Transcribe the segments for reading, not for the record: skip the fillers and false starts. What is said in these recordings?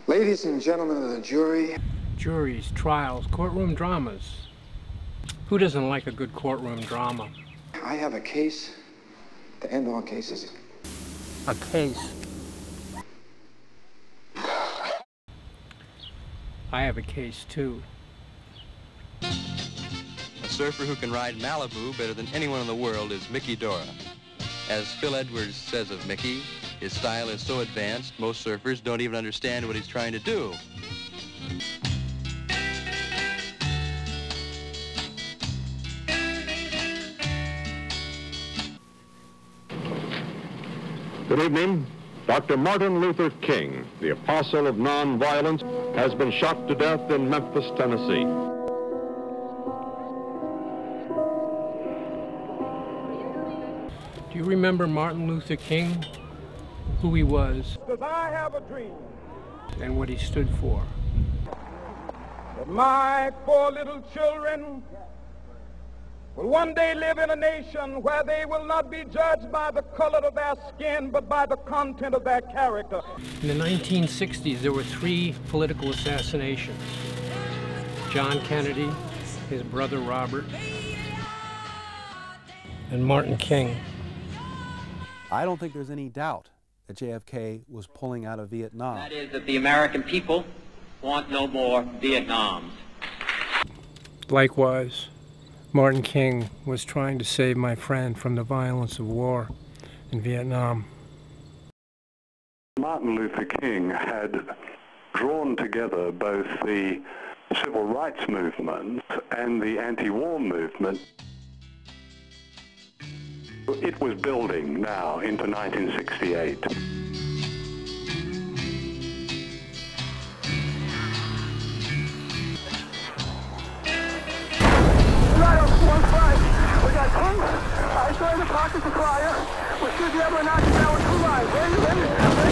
Ladies and gentlemen of the jury. Juries, trials, courtroom dramas. Who doesn't like a good courtroom drama? I have a case to end all cases. A case? I have a case too. A surfer who can ride Malibu better than anyone in the world is Mickey Dora. As Phil Edwards says of Mickey, his style is so advanced, most surfers don't even understand what he's trying to do. Good evening. Dr. Martin Luther King, the apostle of nonviolence, has been shot to death in Memphis, Tennessee. Do you remember Martin Luther King? Who he was? Because I have a dream. And what he stood for. That my 4 little children will one day live in a nation where they will not be judged by the color of their skin, but by the content of their character. In the 1960s, there were 3 political assassinations. John Kennedy, his brother Robert, and Martin King. I don't think there's any doubt that JFK was pulling out of Vietnam. That is that the American people want no more Vietnams. Likewise, Martin King was trying to save my friend from the violence of war in Vietnam. Martin Luther King had drawn together both the civil rights movement and the anti-war movement. It was building now into 1968. Right on 1-5. We got King. I saw the pockets of fire. We should be able to knock it down with 2 lines. Ready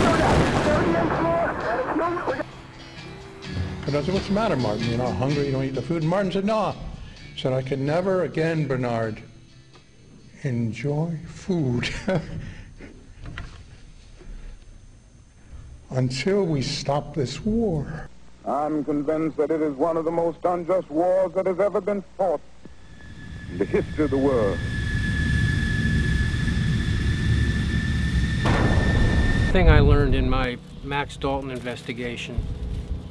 go down. 30 floor. And I said, what's the matter, Martin? You're not hungry, you don't eat the food? And Martin said, no. He said, I can never again, Bernard, enjoy food until we stop this war. I'm convinced that it is one of the most unjust wars that has ever been fought in the history of the world. The thing I learned in my Max Dalton investigation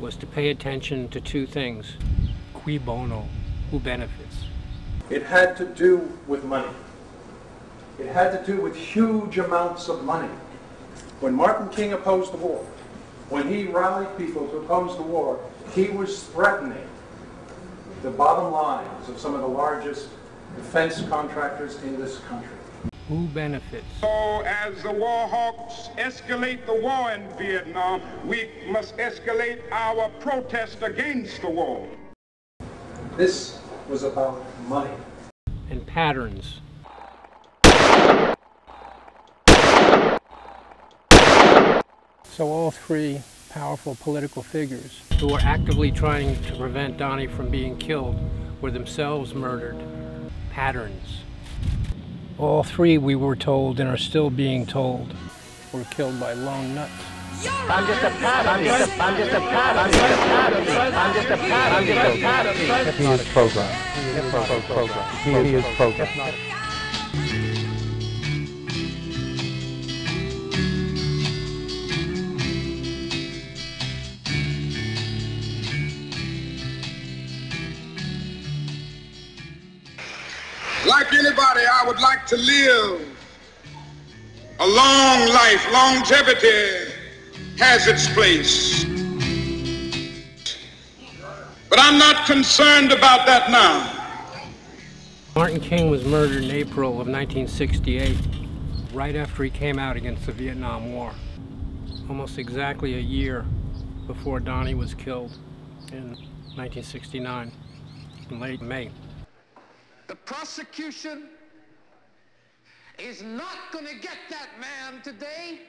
was to pay attention to 2 things. Cui bono, who benefits? It had to do with money. It had to do with huge amounts of money. When Martin King opposed the war, when he rallied people to oppose the war, he was threatening the bottom lines of some of the largest defense contractors in this country. Who benefits? So as the war hawks escalate the war in Vietnam, we must escalate our protest against the war. This was about money. And patterns. So all 3 powerful political figures who were actively trying to prevent Donnie from being killed were themselves murdered. Patterns. All 3, we were told and are still being told, were killed by lone nuts. I'm just a pattern. I'm just a pattern. I'm just a pattern. I'm just a pattern. I'm just a pattern. He is programmed. He is programmed. Like anybody, I would like to live a long life. Longevity has its place. But I'm not concerned about that now. Martin King was murdered in April of 1968, right after he came out against the Vietnam War. Almost exactly a year before Donnie was killed in 1969, in late May. The prosecution is not going to get that man today.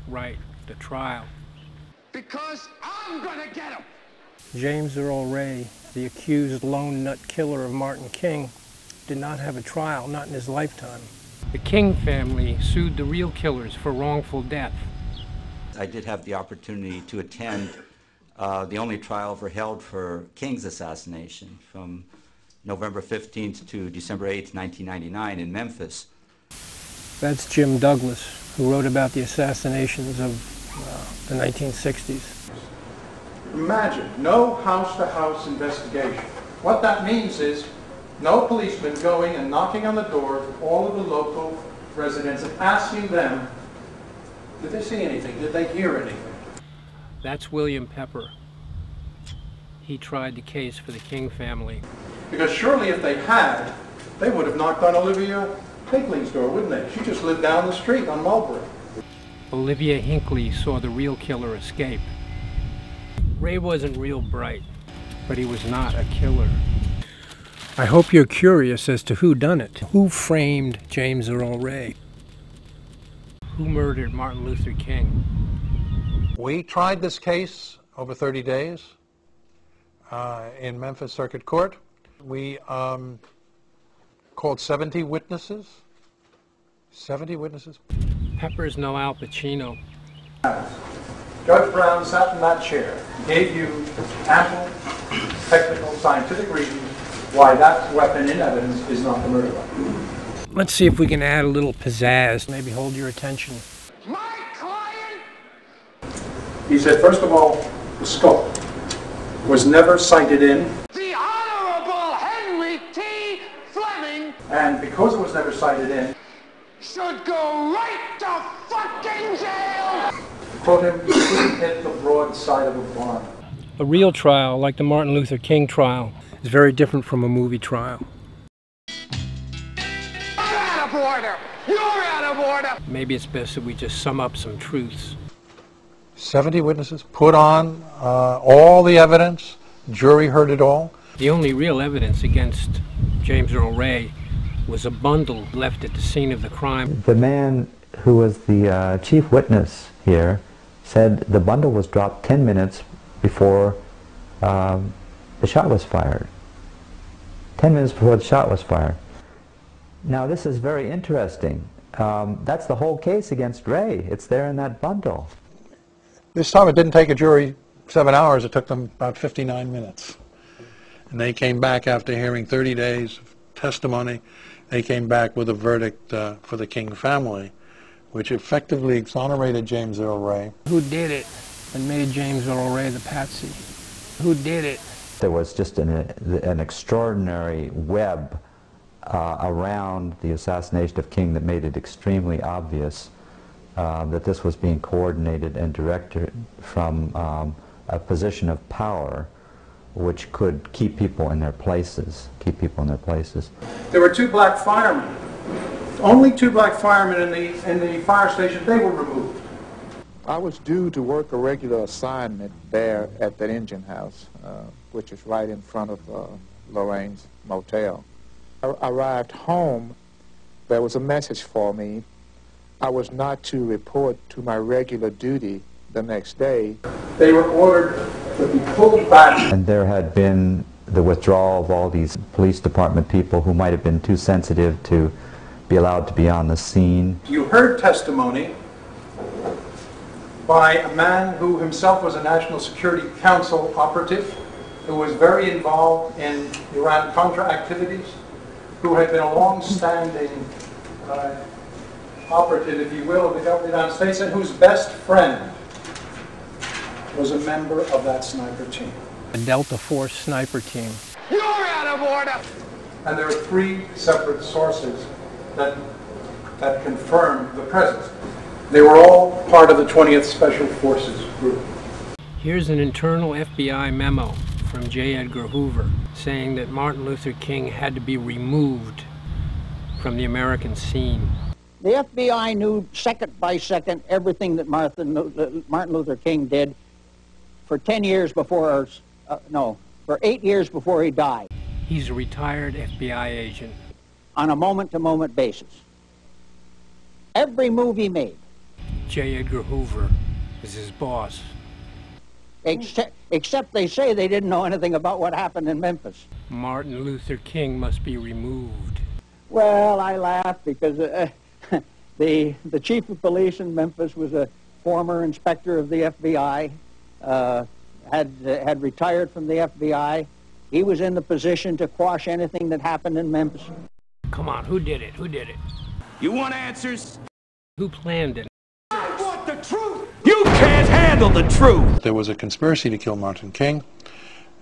Right, the trial. Because I'm going to get him. James Earl Ray, the accused lone nut killer of Martin King, did not have a trial, not in his lifetime. The King family sued the real killers for wrongful death. I did have the opportunity to attend the only trial ever held for King's assassination from November 15th to December 8th, 1999 in Memphis. That's Jim Douglas, who wrote about the assassinations of the 1960s. Imagine, no house-to-house investigation. What that means is no policeman going and knocking on the doors of all of the local residents and asking them, did they see anything? Did they hear anything? That's William Pepper. He tried the case for the King family. Because surely if they had, they would have knocked on Olivia Hinkley's door, wouldn't they? She just lived down the street on Mulberry. Olivia Hinckley saw the real killer escape. Ray wasn't real bright, but he was not a killer. I hope you're curious as to who done it. Who framed James Earl Ray? Who murdered Martin Luther King? We tried this case over 30 days in Memphis Circuit Court. We called 70 witnesses. 70 witnesses. Pepper's no Al Pacino. Judge Brown sat in that chair, gave you ample technical scientific reasons why that weapon in evidence is not the murder weapon. Let's see if we can add a little pizzazz, maybe hold your attention. My client! He said, first of all, the skull was never sighted in. The Honorable Henry T. Fleming! And because it was never sighted in, should go right to fucking jail! quote him, you couldn't hit the broad side of a barn. A real trial, like the Martin Luther King trial, is very different from a movie trial. You're out of order! You're out of order! Maybe it's best that we just sum up some truths. 70 witnesses, put on all the evidence, jury heard it all. The only real evidence against James Earl Ray was a bundle left at the scene of the crime. The man who was the chief witness here said the bundle was dropped 10 minutes before the shot was fired. 10 minutes before the shot was fired. Now this is very interesting. That's the whole case against Ray. It's there in that bundle. This time it didn't take a jury 7 hours, it took them about 59 minutes. And they came back after hearing 30 days of testimony. They came back with a verdict for the King family, which effectively exonerated James Earl Ray. Who did it and made James Earl Ray the patsy? Who did it? There was just an extraordinary web around the assassination of King that made it extremely obvious that this was being coordinated and directed from a position of power which could keep people in their places, There were 2 black firemen. Only 2 black firemen in the fire station. They were removed. I was due to work a regular assignment there at that engine house, which is right in front of Lorraine's motel. I arrived home. There was a message for me. I was not to report to my regular duty the next day. They were ordered to be pulled back. And there had been the withdrawal of all these police department people who might have been too sensitive to be allowed to be on the scene. You heard testimony by a man who himself was a National Security Council operative, who was very involved in Iran-Contra activities, who had been a long-standing operative, if you will, of the government of the United States, and whose best friend was a member of that sniper team. A Delta Force sniper team. You're out of order! And there are 3 separate sources that confirm the presence. They were all part of the 20th Special Forces group. Here's an internal FBI memo from J. Edgar Hoover saying that Martin Luther King had to be removed from the American scene. The FBI knew second by second everything that Martin Luther King did for 10 years before, for 8 years before he died. He's a retired FBI agent. On a moment-to-moment basis. Every move he made. J. Edgar Hoover is his boss. Except they say they didn't know anything about what happened in Memphis. Martin Luther King must be removed. Well, I laugh because the chief of police in Memphis was a former inspector of the FBI, had retired from the FBI. He was in the position to quash anything that happened in Memphis. Come on, who did it? Who did it? You want answers? Who planned it? I want the truth! You can't handle the truth! There was a conspiracy to kill Martin King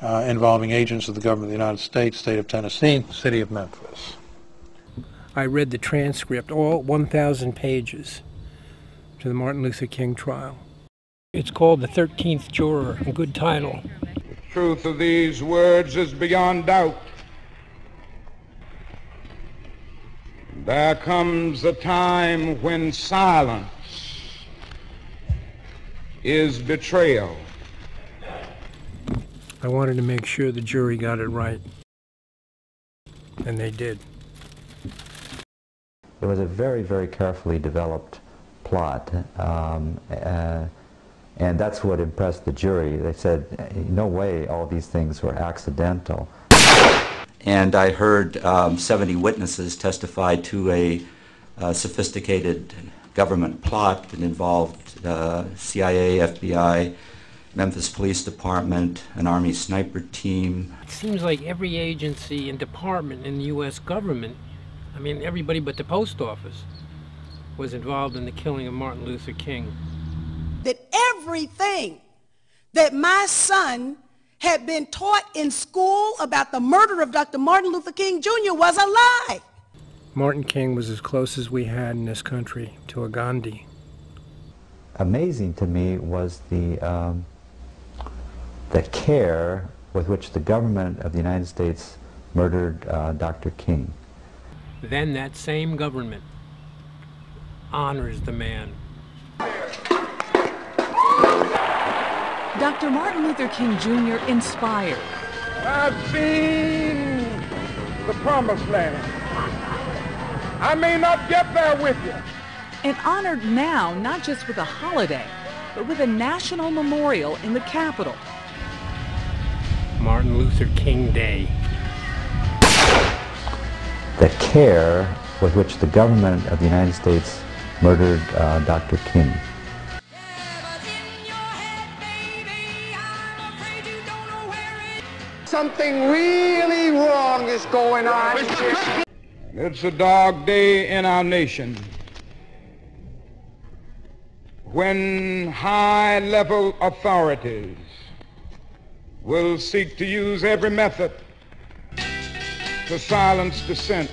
involving agents of the government of the United States, state of Tennessee, city of Memphis. I read the transcript, all 1,000 pages, to the Martin Luther King trial. It's called The 13th Juror, a good title. The truth of these words is beyond doubt. There comes a time when silence is betrayal. I wanted to make sure the jury got it right, and they did. It was a very, very carefully developed plot, and that's what impressed the jury. They said, no way all these things were accidental. And I heard 70 witnesses testify to a sophisticated government plot that involved CIA, FBI, Memphis Police Department, an Army sniper team. It seems like every agency and department in the U.S. government, I mean everybody but the post office, was involved in the killing of Martin Luther King. That everything that my son had been taught in school about the murder of Dr. Martin Luther King Jr. was a lie. Martin King was as close as we had in this country to a Gandhi. Amazing to me was the care with which the government of the United States murdered Dr. King. Then that same government honors the man. Dr. Martin Luther King Jr. inspired. I've seen the promised land. I may not get there with you. And honored now, not just with a holiday, but with a national memorial in the Capitol. Martin Luther King Day. The care with which the government of the United States murdered Dr. King. Something really wrong is going on here. It's a dark day in our nation when high-level authorities will seek to use every method to silence dissent.